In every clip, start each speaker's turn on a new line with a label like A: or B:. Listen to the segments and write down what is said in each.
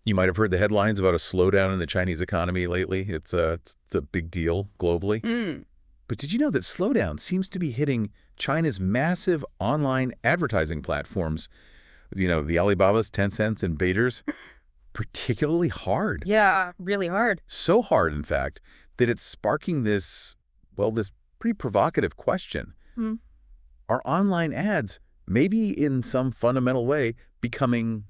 A: You might have heard the headlines about a slowdown in the Chinese economy lately. It's a big deal globally.
B: Mm.
A: But did you know that slowdown seems to be hitting China's massive online advertising platforms, the Alibabas, Tencents, and Beiders, particularly hard?
B: Yeah, really hard.
A: So hard, in fact, that it's sparking this pretty provocative question.
B: Mm.
A: Are online ads, maybe in some fundamental way, becoming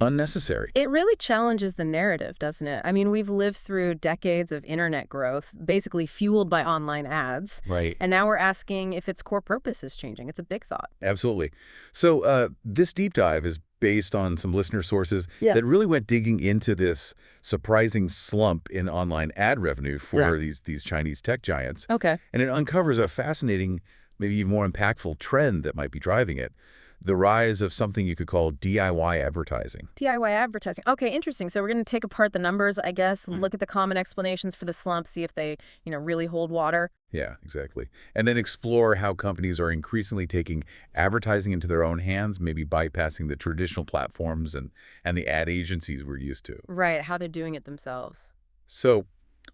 A: unnecessary?
B: It really challenges the narrative, doesn't it? I mean, we've lived through decades of internet growth, basically fueled by online ads,
A: Right.
B: and now we're asking if its core purpose is changing. It's a big thought.
A: Absolutely. So this deep dive is based on some listener sources
B: Yeah.
A: that really went digging into this surprising slump in online ad revenue for
B: Yeah.
A: these Chinese tech giants.
B: Okay.
A: And it uncovers a fascinating, maybe even more impactful trend that might be driving it. The rise of something you could call DIY advertising.
B: DIY advertising. Okay, interesting. So we're going to take apart the numbers, I guess,
A: Mm.
B: look at the common explanations for the slump, see if they, really hold water.
A: Yeah, exactly. And then explore how companies are increasingly taking advertising into their own hands, maybe bypassing the traditional platforms and the ad agencies we're used to.
B: Right, how they're doing it themselves.
A: So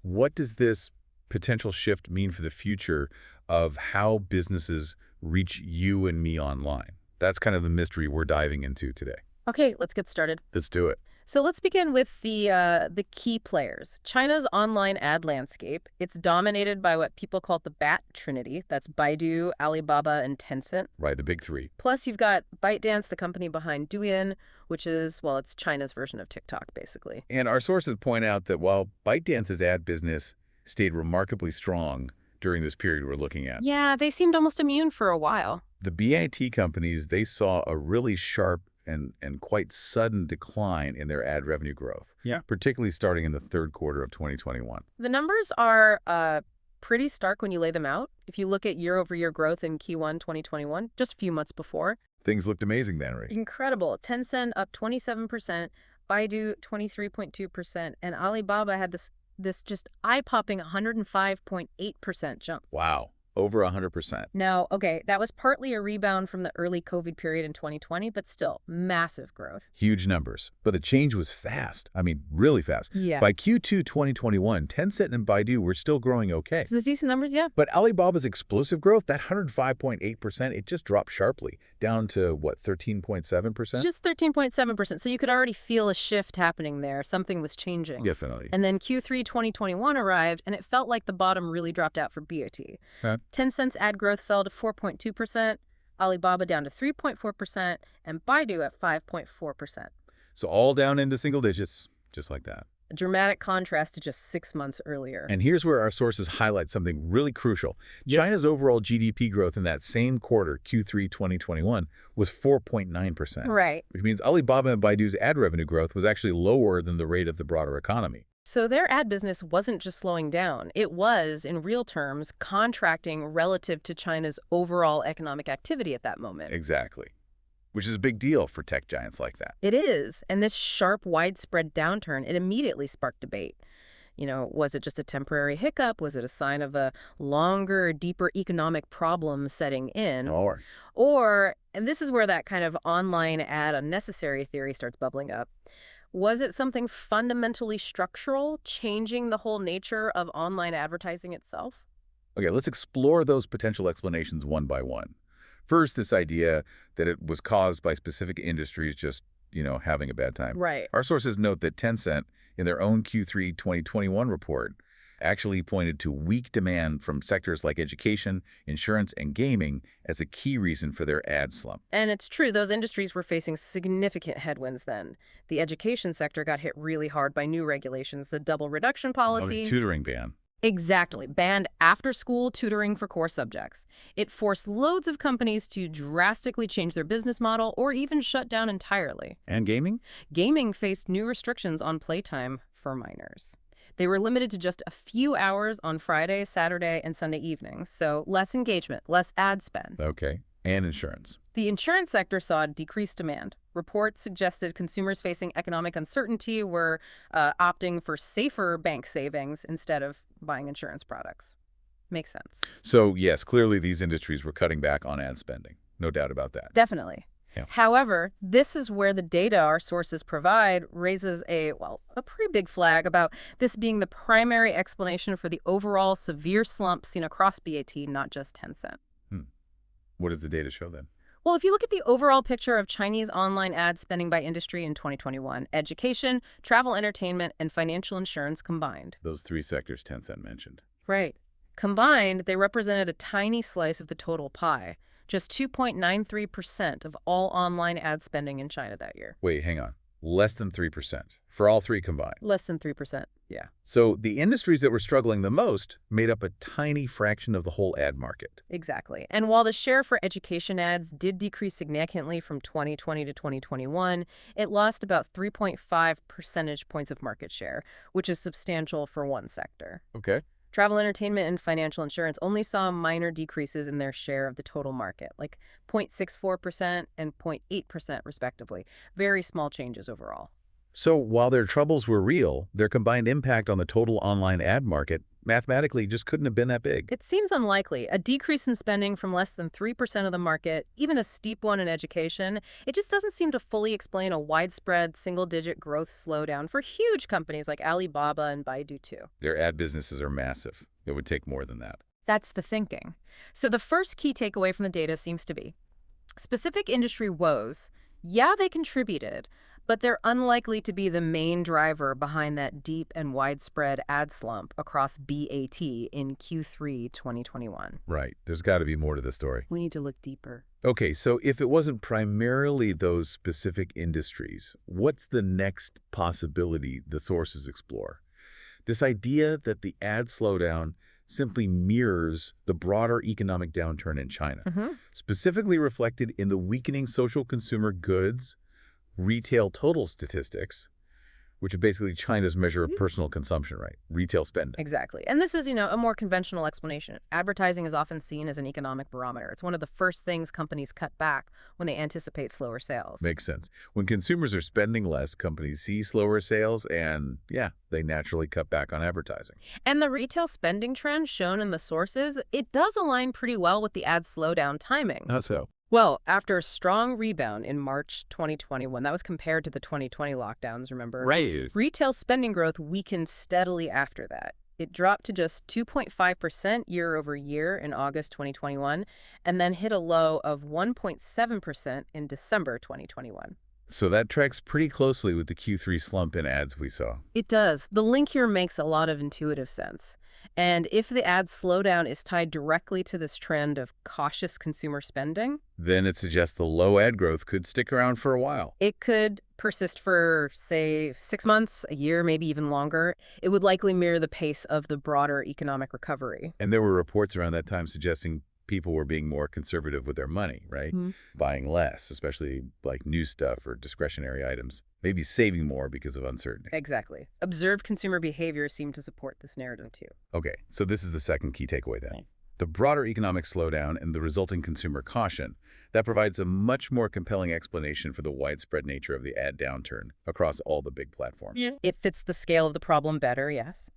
A: what does this potential shift mean for the future of how businesses reach you and me online? That's kind of the mystery we're diving into today.
B: Okay, let's get started.
A: Let's do it.
B: So let's begin with the key players. China's online ad landscape, it's dominated by what people call the Bat Trinity. That's Baidu, Alibaba, and Tencent.
A: Right, the big three.
B: Plus, you've got ByteDance, the company behind Douyin, which is, well, it's China's version of TikTok, basically.
A: And our sources point out that while ByteDance's ad business stayed remarkably strong during this period we're looking at,
B: Yeah, they seemed almost immune for a while.
A: the BIT companies, they saw a really sharp and quite sudden decline in their ad revenue growth.
B: Yeah.
A: Particularly starting in the third quarter of 2021.
B: The numbers are pretty stark when you lay them out. If you look at year-over-year growth in Q1 2021, just a few months before.
A: Things looked amazing then, right?
B: Incredible. Tencent up 27%, Baidu 23.2%, and Alibaba had this just eye-popping 105.8% jump.
A: Wow. Over 100%.
B: Now, okay, that was partly a rebound from the early COVID period in 2020, but still, massive growth.
A: Huge numbers. But the change was fast. I mean, really fast.
B: Yeah.
A: By Q2 2021, Tencent and Baidu were still growing okay.
B: So those decent numbers, yeah?
A: But Alibaba's explosive growth, that 105.8%, it just dropped sharply, down to, what, 13.7%?
B: Just 13.7%. So you could already feel a shift happening there. Something was changing.
A: Definitely.
B: And then Q3 2021 arrived, and it felt like the bottom really dropped out for BAT.
A: Huh?
B: Tencent's ad growth fell to 4.2%, Alibaba down to 3.4%, and Baidu at 5.4%.
A: So all down into single digits, just like that.
B: A dramatic contrast to just 6 months earlier.
A: And here's where our sources highlight something really crucial.
B: Yep.
A: China's overall GDP growth in that same quarter, Q3 2021, was 4.9%.
B: Right.
A: Which means Alibaba and Baidu's ad revenue growth was actually lower than the rate of the broader economy.
B: So their ad business wasn't just slowing down. It was, in real terms, contracting relative to China's overall economic activity at that moment.
A: Exactly. Which is a big deal for tech giants like that.
B: It is. And this sharp, widespread downturn, it immediately sparked debate. Was it just a temporary hiccup? Was it a sign of a longer, deeper economic problem setting in? Or, and this is where that kind of online ad unnecessary theory starts bubbling up, was it something fundamentally structural, changing the whole nature of online advertising itself?
A: Okay, let's explore those potential explanations one by one. First, this idea that it was caused by specific industries just, having a bad time.
B: Right.
A: Our sources note that Tencent, in their own Q3 2021 report, actually pointed to weak demand from sectors like education, insurance, and gaming as a key reason for their ad slump.
B: And it's true, those industries were facing significant headwinds then. The education sector got hit really hard by new regulations, the double reduction policy.
A: Tutoring ban.
B: Exactly. Banned after-school tutoring for core subjects. It forced loads of companies to drastically change their business model or even shut down entirely.
A: And gaming?
B: Gaming faced new restrictions on playtime for minors. They were limited to just a few hours on Friday, Saturday, and Sunday evenings, so less engagement, less ad spend.
A: Okay. And insurance.
B: The insurance sector saw decreased demand. Reports suggested consumers facing economic uncertainty were opting for safer bank savings instead of buying insurance products. Makes sense.
A: So, yes, clearly these industries were cutting back on ad spending. No doubt about that.
B: Definitely.
A: Yeah.
B: However, this is where the data our sources provide raises a pretty big flag about this being the primary explanation for the overall severe slump seen across BAT, not just Tencent.
A: Hmm. What does the data show then?
B: Well, if you look at the overall picture of Chinese online ad spending by industry in 2021, education, travel, entertainment, and financial insurance combined.
A: Those three sectors Tencent mentioned.
B: Right. Combined, they represented a tiny slice of the total pie, just 2.93% of all online ad spending in China that year.
A: Wait, hang on. Less than 3% for all three combined.
B: Less than 3%.
A: Yeah. So the industries that were struggling the most made up a tiny fraction of the whole ad market.
B: Exactly. And while the share for education ads did decrease significantly from 2020 to 2021, it lost about 3.5 percentage points of market share, which is substantial for one sector.
A: Okay.
B: Travel, entertainment, and financial insurance only saw minor decreases in their share of the total market, like 0.64% and 0.8% respectively. Very small changes overall.
A: So while their troubles were real, their combined impact on the total online ad market mathematically just couldn't have been that big.
B: It seems unlikely. A decrease in spending from less than 3% of the market, even a steep one in education, it just doesn't seem to fully explain a widespread single-digit growth slowdown for huge companies like Alibaba and Baidu too.
A: Their ad businesses are massive. It would take more than that.
B: That's the thinking. So the first key takeaway from the data seems to be specific industry woes, yeah, they contributed, but they're unlikely to be the main driver behind that deep and widespread ad slump across BAT in Q3 2021.
A: Right. There's got to be more to the story.
B: We need to look deeper.
A: Okay, so if it wasn't primarily those specific industries, what's the next possibility the sources explore? This idea that the ad slowdown simply mirrors the broader economic downturn in China, specifically reflected in the weakening social consumer goods, retail total statistics, which is basically China's measure of personal consumption, right? Retail spending.
B: Exactly. And this is, a more conventional explanation. Advertising is often seen as an economic barometer. It's one of the first things companies cut back when they anticipate slower sales.
A: Makes sense. When consumers are spending less, companies see slower sales and, yeah, they naturally cut back on advertising.
B: And the retail spending trend shown in the sources, it does align pretty well with the ad slowdown timing.
A: How so?
B: Well, after a strong rebound in March 2021, that was compared to the 2020 lockdowns, remember?
A: Right.
B: Retail spending growth weakened steadily after that. It dropped to just 2.5% year over year in August 2021, and then hit a low of 1.7% in December 2021.
A: So that tracks pretty closely with the Q3 slump in ads we saw.
B: It does. The link here makes a lot of intuitive sense. And if the ad slowdown is tied directly to this trend of cautious consumer spending,
A: then it suggests the low ad growth could stick around for a while.
B: it could persist for, say, 6 months, a year, maybe even longer. It would likely mirror the pace of the broader economic recovery.
A: And there were reports around that time suggesting people were being more conservative with their money, right? Buying less, especially like new stuff or discretionary items. Maybe saving more because of uncertainty.
B: Exactly. Observed consumer behavior seemed to support this narrative, too.
A: Okay, so this is the second key takeaway then.
B: Right.
A: The broader economic slowdown and the resulting consumer caution, that provides a much more compelling explanation for the widespread nature of the ad downturn across all the big platforms.
B: It fits the scale of the problem better, yes.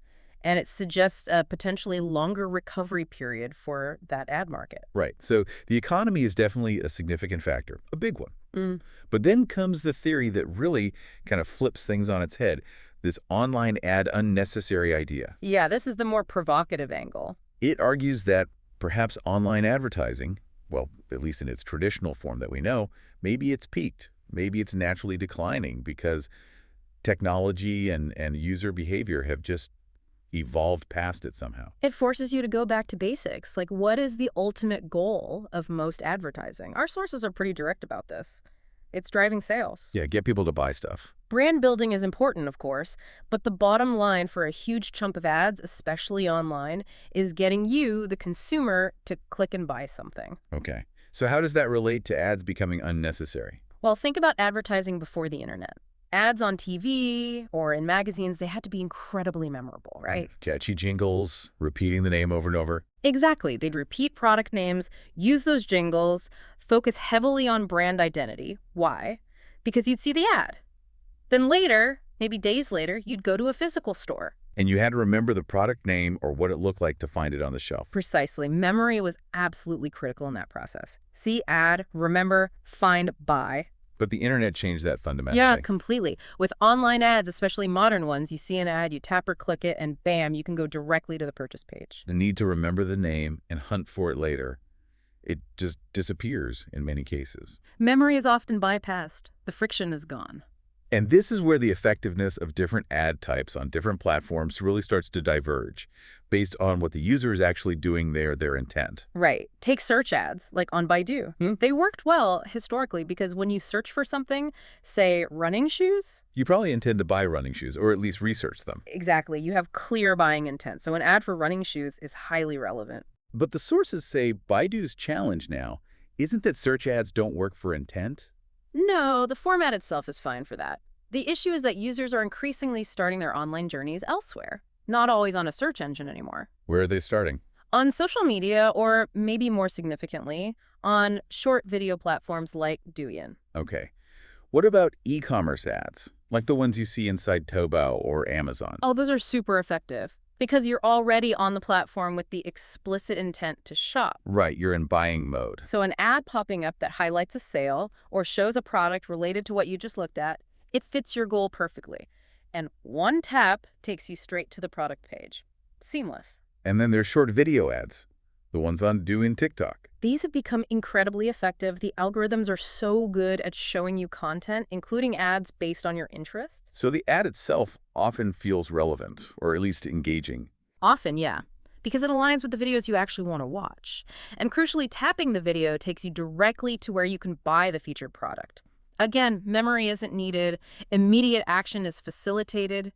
B: And it suggests a potentially longer recovery period for that ad market.
A: Right, so the economy is definitely a significant factor, a big one. But then comes the theory that really kind of flips things on its head, this online ad unnecessary idea.
B: Yeah, this is the more provocative angle.
A: It argues that perhaps online advertising, well, at least in its traditional form that we know, maybe it's peaked. Maybe it's naturally declining because technology and user behavior have just evolved past it somehow.
B: It forces you to go back to basics. Like, what is the ultimate goal of most advertising? Our sources are pretty direct about this. It's driving sales.
A: Yeah, get people to buy stuff.
B: Brand building is important, of course, but the bottom line for a huge chunk of ads, especially online, is getting you, the consumer, to click and buy something.
A: Okay, so how does that relate to ads becoming unnecessary?
B: Well, think about advertising before the internet. Ads on TV or in magazines, they had to be incredibly memorable, right?
A: Catchy jingles, repeating the name over and over.
B: Exactly. They'd repeat product names, use those jingles, focus heavily on brand identity. Why? Because you'd see the ad. Then later, maybe days later, you'd go to a physical store.
A: And you had to remember the product name or what it looked like to find it on the shelf.
B: Precisely. Memory was absolutely critical in that process. See ad, remember, find, buy.
A: But the internet changed that
B: Yeah,
A: fundamentally.
B: completely. With online ads, especially modern ones, you see an ad, you tap or click it, and bam, you can go directly to the purchase page.
A: The need to remember the name and hunt for it later, it just disappears in many cases.
B: Memory is often bypassed. The friction is gone.
A: And this is where the effectiveness of different ad types on different platforms really starts to diverge based on what the user is actually doing there, their intent.
B: Right. Take search ads, like on Baidu. They worked well historically because when you search for something, say running shoes,
A: You probably intend to buy running shoes or at least research them.
B: exactly, you have clear buying intent. So an ad for running shoes is highly relevant.
A: But the sources say Baidu's challenge now isn't that search ads don't work for intent.
B: No, the format itself is fine for that. The issue is that users are increasingly starting their online journeys elsewhere, not always on a search engine anymore.
A: Where are they starting?
B: On social media, or maybe more significantly, on short video platforms like Douyin.
A: Okay. What about e-commerce ads, like the ones you see inside Taobao or Amazon?
B: Oh, those are super effective because you're already on the platform with the explicit intent to shop.
A: Right, you're in buying mode.
B: So an ad popping up that highlights a sale or shows a product related to what you just looked at, it fits your goal perfectly. And one tap takes you straight to the product page. Seamless.
A: And then there's short video ads, the ones on Douyin TikTok.
B: These have become incredibly effective. The algorithms are so good at showing you content, including ads based on your interests.
A: So the ad itself often feels relevant, or at least engaging.
B: Often, yeah, because it aligns with the videos you actually want to watch. And crucially, tapping the video takes you directly to where you can buy the featured product. Again, memory isn't needed. Immediate action is facilitated.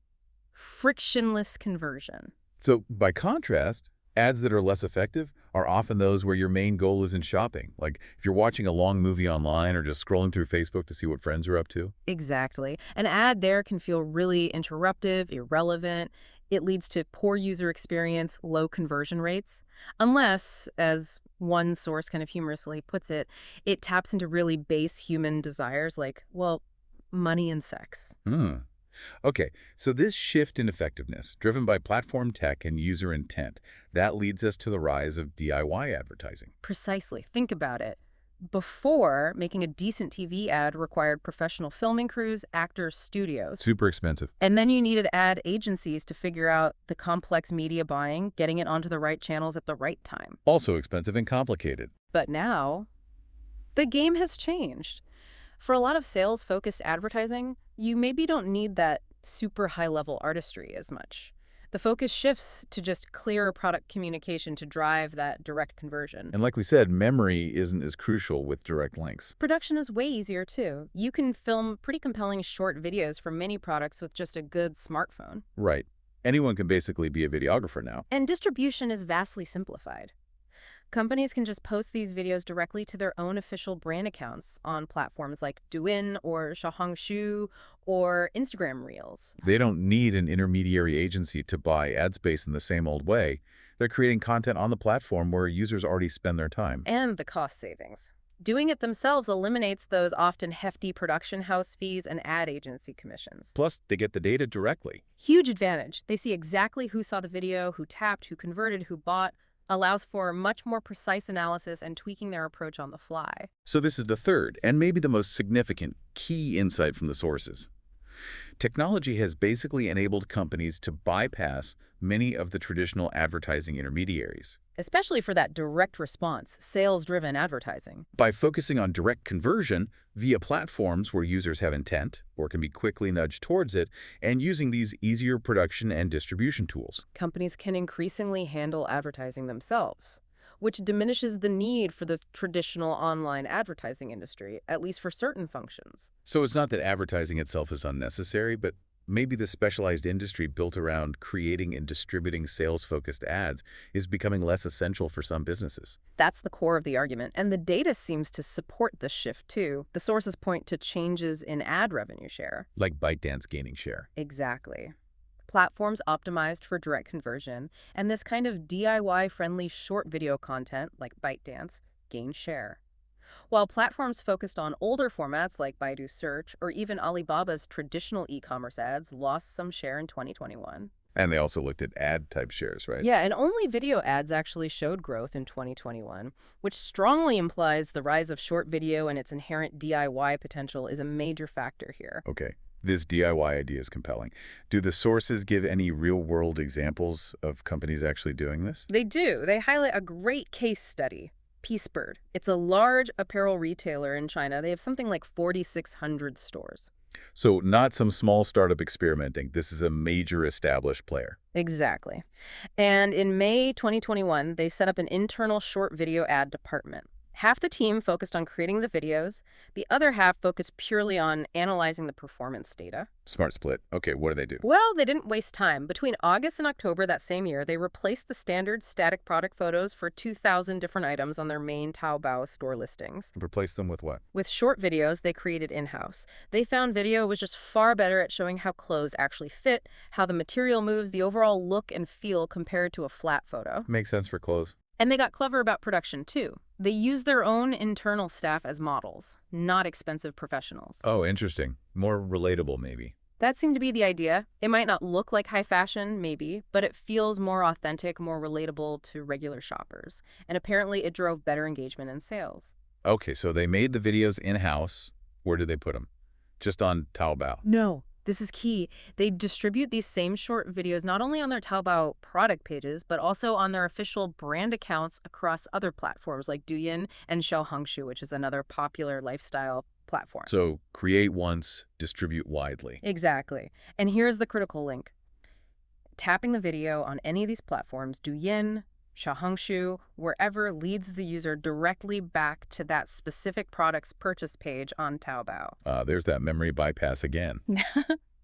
B: Frictionless conversion.
A: So by contrast, ads that are less effective are often those where your main goal isn't shopping. Like if you're watching a long movie online or just scrolling through Facebook to see what friends are up to.
B: Exactly. An ad there can feel really interruptive, irrelevant. It leads to poor user experience, low conversion rates, unless, as one source kind of humorously puts it, it taps into really base human desires like, well, money and sex.
A: Okay, so this shift in effectiveness, driven by platform tech and user intent, that leads us to the rise of DIY advertising.
B: Precisely. Think about it. Before, making a decent TV ad required professional filming crews, actors, studios.
A: Super expensive.
B: And then you needed ad agencies to figure out the complex media buying, getting it onto the right channels at the right time.
A: Also expensive and complicated.
B: But now, the game has changed. For a lot of sales-focused advertising, you maybe don't need that super high-level artistry as much. The focus shifts to just clearer product communication to drive that direct conversion.
A: And like we said, memory isn't as crucial with direct links.
B: Production is way easier, too. You can film pretty compelling short videos for many products with just a good smartphone.
A: Right. Anyone can basically be a videographer now.
B: And distribution is vastly simplified. Companies can just post these videos directly to their own official brand accounts on platforms like Douyin or Xiaohongshu or Instagram Reels.
A: They don't need an intermediary agency to buy ad space in the same old way. They're creating content on the platform where users already spend their time.
B: And the cost savings. Doing it themselves eliminates those often hefty production house fees and ad agency commissions.
A: Plus, they get the data directly.
B: Huge advantage. They see exactly who saw the video, who tapped, who converted, who bought. Allows for much more precise analysis and tweaking their approach on the fly.
A: So this is the third, and maybe the most significant, key insight from the sources. Technology has basically enabled companies to bypass many of the traditional advertising intermediaries.
B: Especially for that direct response, sales-driven advertising.
A: By focusing on direct conversion via platforms where users have intent or can be quickly nudged towards it, and using these easier production and distribution tools.
B: Companies can increasingly handle advertising themselves, which diminishes the need for the traditional online advertising industry, at least for certain functions.
A: So it's not that advertising itself is unnecessary, but maybe the specialized industry built around creating and distributing sales-focused ads is becoming less essential for some businesses.
B: That's the core of the argument, and the data seems to support this shift too. The sources point to changes in ad revenue share.
A: Like ByteDance gaining share.
B: Exactly. Platforms optimized for direct conversion, and this kind of DIY-friendly short video content, like ByteDance, gain share. While platforms focused on older formats like Baidu Search or even Alibaba's traditional e-commerce ads lost some share in 2021.
A: And they also looked at ad type shares, right?
B: Yeah, and only video ads actually showed growth in 2021, which strongly implies the rise of short video and its inherent DIY potential is a major factor here.
A: Okay. This DIY idea is compelling. Do the sources give any real-world examples of companies actually doing this?
B: They do. They highlight a great case study. Peacebird. It's a large apparel retailer in China. They have something like 4,600 stores.
A: So not some small startup experimenting. This is a major established player.
B: Exactly. And in May 2021, they set up an internal short video ad department. Half the team focused on creating the videos. The other half focused purely on analyzing the performance data.
A: Smart split. Okay, what do they do?
B: Well, they didn't waste time. Between August and October that same year, they replaced the standard static product photos for 2,000 different items on their main Taobao store listings.
A: Replace them with what?
B: With short videos they created in-house. They found video was just far better at showing how clothes actually fit, how the material moves, the overall look and feel compared to a flat photo.
A: Makes sense for clothes.
B: And they got clever about production, too. They used their own internal staff as models, not expensive professionals.
A: Oh, interesting. More relatable, maybe.
B: That seemed to be the idea. It might not look like high fashion, maybe, but it feels more authentic, more relatable to regular shoppers. And apparently it drove better engagement and sales.
A: Okay, so they made the videos in-house. Where did they put them? Just on Taobao.
B: No. This is key. They distribute these same short videos not only on their Taobao product pages, but also on their official brand accounts across other platforms like Douyin and Xiaohongshu, which is another popular lifestyle platform.
A: So create once, distribute widely.
B: Exactly. And here's the critical link. Tapping the video on any of these platforms, Douyin, Xiaohongshu, wherever leads the user directly back to that specific product's purchase page on Taobao.
A: There's that memory bypass again.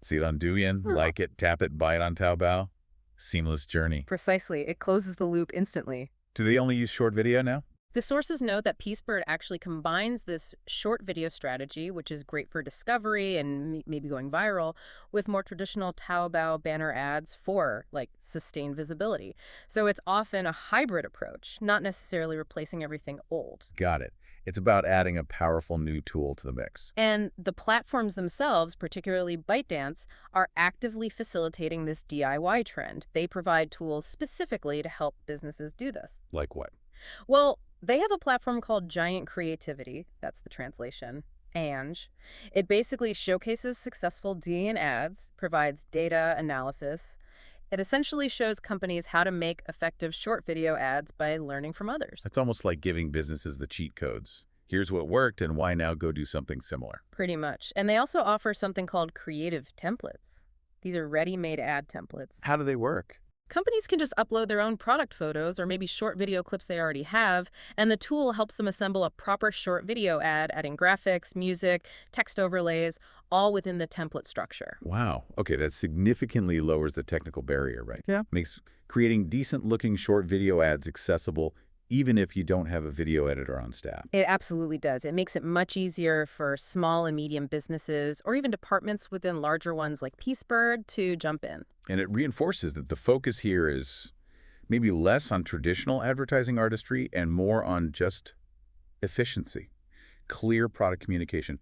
A: See it on Douyin, like it, tap it, buy it on Taobao. Seamless journey.
B: Precisely. It closes the loop instantly.
A: Do they only use short video now?
B: The sources note that Peacebird actually combines this short video strategy, which is great for discovery and maybe going viral, with more traditional Taobao banner ads for, like, sustained visibility. So it's often a hybrid approach, not necessarily replacing everything old.
A: Got it. It's about adding a powerful new tool to the mix.
B: And the platforms themselves, particularly ByteDance, are actively facilitating this DIY trend. They provide tools specifically to help businesses do this.
A: Like what?
B: Well, they have a platform called Giant Creativity. That's the translation. Ange. It basically showcases successful DN ads, provides data analysis. It essentially shows companies how to make effective short video ads by learning from others.
A: It's almost like giving businesses the cheat codes. Here's what worked and why now go do something similar.
B: Pretty much. And they also offer something called creative templates. These are ready-made ad templates.
A: How do they work?
B: Companies can just upload their own product photos or maybe short video clips they already have, and the tool helps them assemble a proper short video ad, adding graphics, music, text overlays, all within the template structure.
A: Wow. Okay, that significantly lowers the technical barrier, right?
B: Yeah.
A: Makes creating decent-looking short video ads accessible even if you don't have a video editor on staff.
B: It absolutely does. It makes it much easier for small and medium businesses or even departments within larger ones like Peacebird to jump in.
A: And it reinforces that the focus here is maybe less on traditional advertising artistry and more on just efficiency, clear product communication,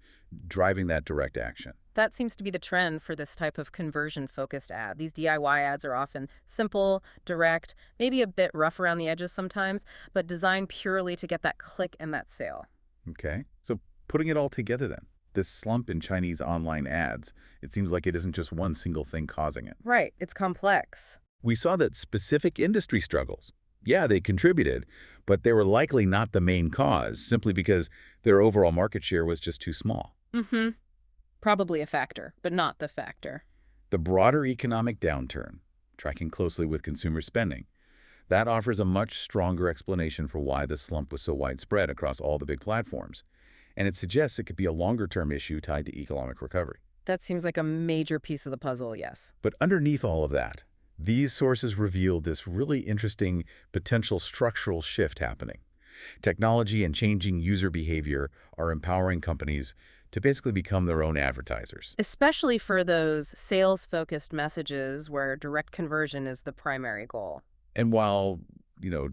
A: driving that direct action.
B: That seems to be the trend for this type of conversion-focused ad. These DIY ads are often simple, direct, maybe a bit rough around the edges sometimes, but designed purely to get that click and that sale.
A: Okay, so putting it all together then, this slump in Chinese online ads, it seems like it isn't just one single thing causing it.
B: Right, it's complex.
A: We saw that specific industry struggles, yeah, they contributed, but they were likely not the main cause, simply because their overall market share was just too small.
B: Mm-hmm. Probably a factor, but not the factor.
A: The broader economic downturn, tracking closely with consumer spending, that offers a much stronger explanation for why the slump was so widespread across all the big platforms. And it suggests it could be a longer-term issue tied to economic recovery.
B: That seems like a major piece of the puzzle, yes.
A: But underneath all of that, these sources reveal this really interesting potential structural shift happening. Technology and changing user behavior are empowering companies to basically become their own advertisers.
B: Especially for those sales-focused messages where direct conversion is the primary goal.
A: And while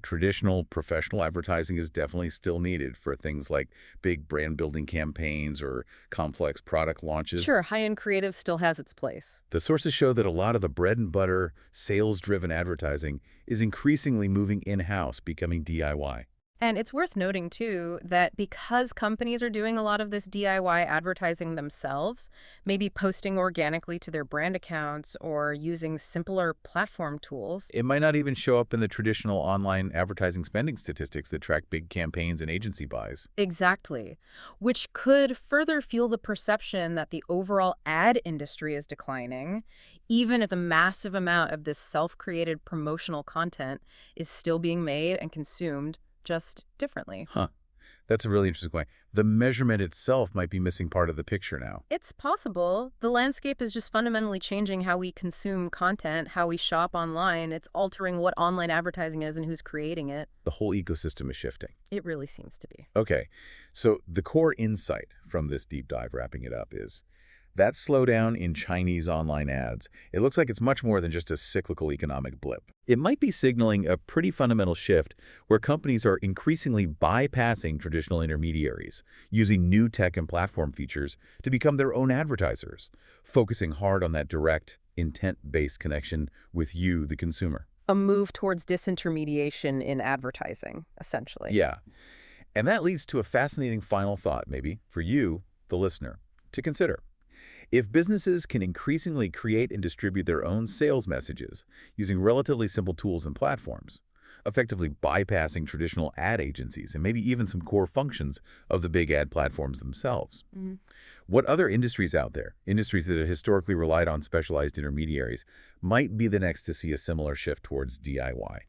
A: traditional professional advertising is definitely still needed for things like big brand building campaigns or complex product launches.
B: Sure, high-end creative still has its place.
A: The sources show that a lot of the bread and butter, sales-driven advertising is increasingly moving in-house, becoming DIY.
B: And it's worth noting, too, that because companies are doing a lot of this DIY advertising themselves, maybe posting organically to their brand accounts or using simpler platform tools.
A: It might not even show up in the traditional online advertising spending statistics that track big campaigns and agency buys.
B: Exactly. Which could further fuel the perception that the overall ad industry is declining, even if the massive amount of this self-created promotional content is still being made and consumed just differently.
A: Huh. That's a really interesting point. The measurement itself might be missing part of the picture now.
B: It's possible. The landscape is just fundamentally changing how we consume content, how we shop online. It's altering what online advertising is and who's creating it.
A: The whole ecosystem is shifting.
B: It really seems to be.
A: Okay, so the core insight from this deep dive, wrapping it up, is that slowdown in Chinese online ads, it looks like it's much more than just a cyclical economic blip. It might be signaling a pretty fundamental shift where companies are increasingly bypassing traditional intermediaries, using new tech and platform features to become their own advertisers, focusing hard on that direct, intent-based connection with you, the consumer.
B: A move towards disintermediation in advertising, essentially.
A: Yeah, and that leads to a fascinating final thought, maybe, for you, the listener, to consider. If businesses can increasingly create and distribute their own sales messages using relatively simple tools and platforms, effectively bypassing traditional ad agencies and maybe even some core functions of the big ad platforms themselves, what other industries out there, industries that have historically relied on specialized intermediaries, might be the next to see a similar shift towards DIY?